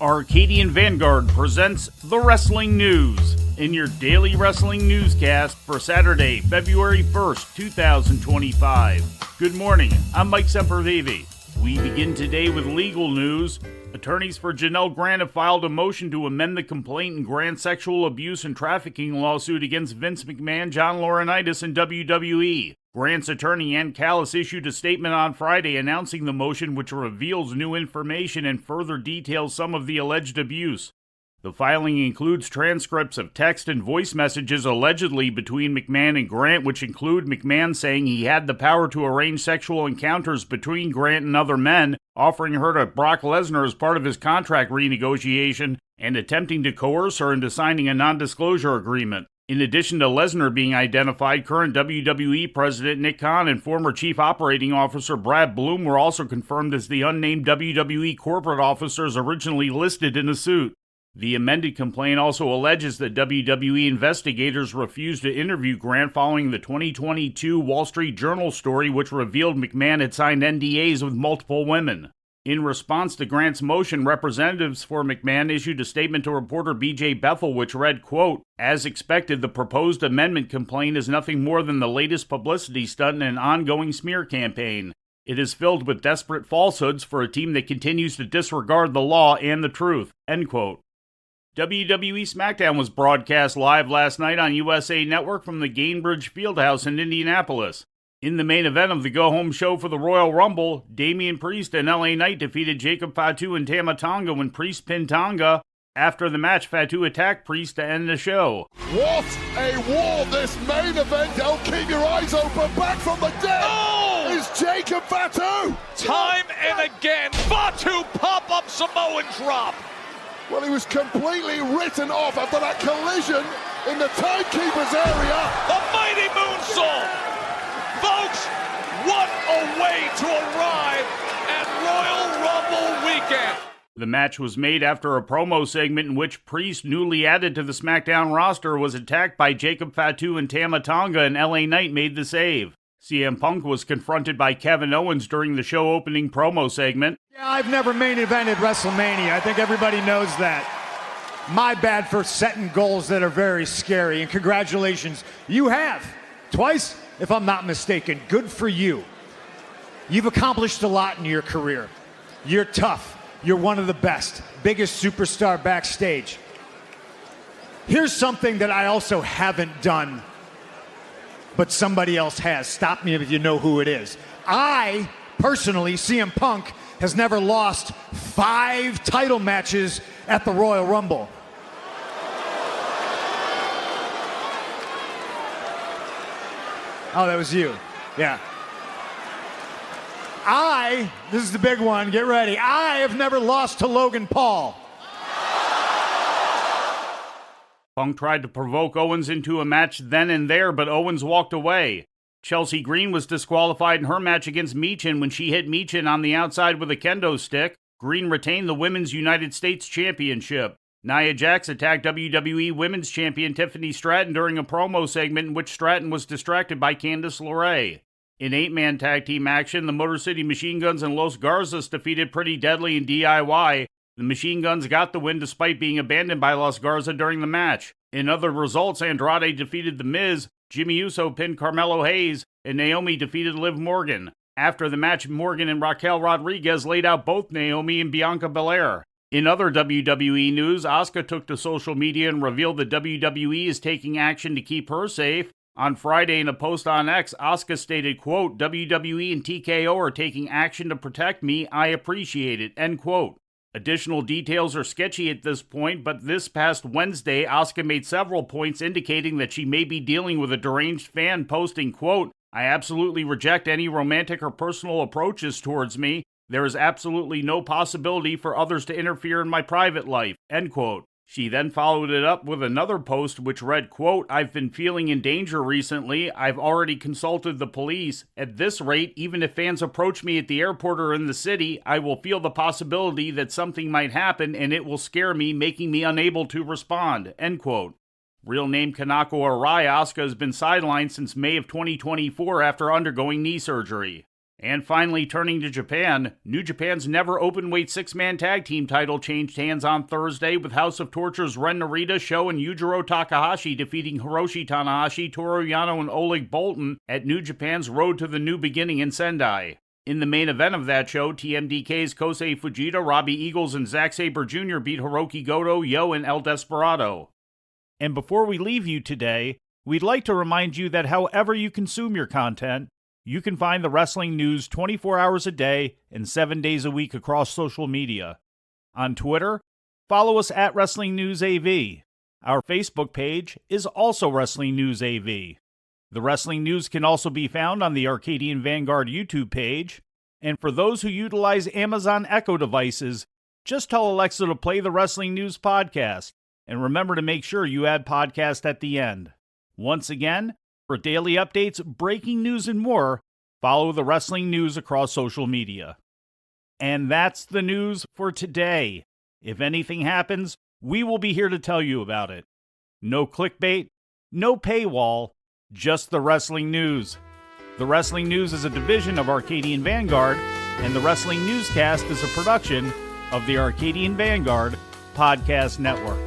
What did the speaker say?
Arcadian Vanguard presents the Wrestling News in your daily wrestling newscast for Saturday, February 1st, 2025. Good morning, I'm Mike Sempervive. We begin today with legal news. Attorneys for Janelle Grant have filed a motion to amend the complaint in Grant's sexual abuse and trafficking lawsuit against Vince McMahon, John Laurinaitis, and WWE. Grant's attorney, Ann Callis, issued a statement on Friday announcing the motion, which reveals new information and further details some of the alleged abuse. The filing includes transcripts of text and voice messages allegedly between McMahon and Grant, which include McMahon saying he had the power to arrange sexual encounters between Grant and other men, offering her to Brock Lesnar as part of his contract renegotiation, and attempting to coerce her into signing a non-disclosure agreement. In addition to Lesnar being identified, current WWE President Nick Khan and former Chief Operating Officer Brad Bloom were also confirmed as the unnamed WWE corporate officers originally listed in the suit. The amended complaint also alleges that WWE investigators refused to interview Grant following the 2022 Wall Street Journal story, which revealed McMahon had signed NDAs with multiple women. In response to Grant's motion, representatives for McMahon issued a statement to reporter BJ Bethel, which read, quote, "As expected, the proposed amendment complaint is nothing more than the latest publicity stunt in an ongoing smear campaign. It is filled with desperate falsehoods for a team that continues to disregard the law and the truth," end quote. WWE Smackdown was broadcast live last night on USA Network from the Gainbridge Fieldhouse in Indianapolis. In the main event of the go-home show for the Royal Rumble, Damian Priest and LA Knight defeated Jacob Fatu and Tama Tonga when Priest pinned Tonga. After the match, Fatu attacked Priest to end the show. What a war this main event! Oh, keep your eyes open. Back from the dead is Jacob Fatu. Time and again, Fatu pop-up Samoan drop. Well, he was completely written off after that collision in the timekeeper's area. A mighty moonsault. Folks, what a way to arrive at Royal Rumble weekend. The match was made after a promo segment in which Priest, newly added to the SmackDown roster, was attacked by Jacob Fatu and Tama Tonga, and LA Knight made the save. CM Punk was confronted by Kevin Owens during the show opening promo segment. Yeah, I've never main evented WrestleMania. I think everybody knows that. My bad for setting goals that are very scary, and congratulations, you have. Twice, if I'm not mistaken. Good for you. You've accomplished a lot in your career. You're tough. You're one of the best. Biggest superstar backstage. Here's something that I also haven't done, but somebody else has. Stop me if you know who it is. I, personally, CM Punk, has never lost 5 title matches at the Royal Rumble. Oh, that was you. Yeah. This is the big one, get ready. I have never lost to Logan Paul. Punk tried to provoke Owens into a match then and there, but Owens walked away. Chelsea Green was disqualified in her match against Michin when she hit Michin on the outside with a kendo stick. Green retained the Women's United States Championship. Nia Jax attacked WWE Women's Champion Tiffany Stratton during a promo segment in which Stratton was distracted by Candice LeRae. In 8-man tag team action, the Motor City Machine Guns and Los Garzas defeated Pretty Deadly and DIY. The Machine Guns got the win despite being abandoned by Los Garza during the match. In other results, Andrade defeated The Miz, Jimmy Uso pinned Carmelo Hayes, and Naomi defeated Liv Morgan. After the match, Morgan and Raquel Rodriguez laid out both Naomi and Bianca Belair. In other WWE news, Asuka took to social media and revealed that WWE is taking action to keep her safe. On Friday, in a post on X, Asuka stated, quote, "WWE and TKO are taking action to protect me. I appreciate it," end quote. Additional details are sketchy at this point, but this past Wednesday, Asuka made several points indicating that she may be dealing with a deranged fan, posting, quote, "I absolutely reject any romantic or personal approaches towards me. There is absolutely no possibility for others to interfere in my private life," end quote. She then followed it up with another post which read, quote, "I've been feeling in danger recently. I've already consulted the police. At this rate, even if fans approach me at the airport or in the city, I will feel the possibility that something might happen and it will scare me, making me unable to respond," end quote. Real name Kanako Arai, Asuka has been sidelined since May of 2024 after undergoing knee surgery. And finally, turning to Japan, New Japan's never openweight six-man tag team title changed hands on Thursday with House of Torture's Ren Narita, Sho, and Yujiro Takahashi defeating Hiroshi Tanahashi, Toru Yano, and Oleg Boltin at New Japan's Road to the New Beginning in Sendai. In the main event of that show, TMDK's Kosei Fujita, Robbie Eagles, and Zack Sabre Jr. beat Hiroki Goto, Yo, and El Desperado. And before we leave you today, we'd like to remind you that however you consume your content, you can find the wrestling news 24 hours a day and 7 days a week across social media. On Twitter, follow us at Wrestling News AV. Our Facebook page is also Wrestling News AV. The Wrestling News can also be found on the Arcadian Vanguard YouTube page. And for those who utilize Amazon Echo devices, just tell Alexa to play the Wrestling News podcast. And remember to make sure you add podcast at the end. Once again, for daily updates, breaking news, and more, follow the Wrestling News across social media. And that's the news for today. If anything happens, we will be here to tell you about it. No clickbait, no paywall, just the Wrestling News. The Wrestling News is a division of Arcadian Vanguard, and the Wrestling Newscast is a production of the Arcadian Vanguard Podcast Network.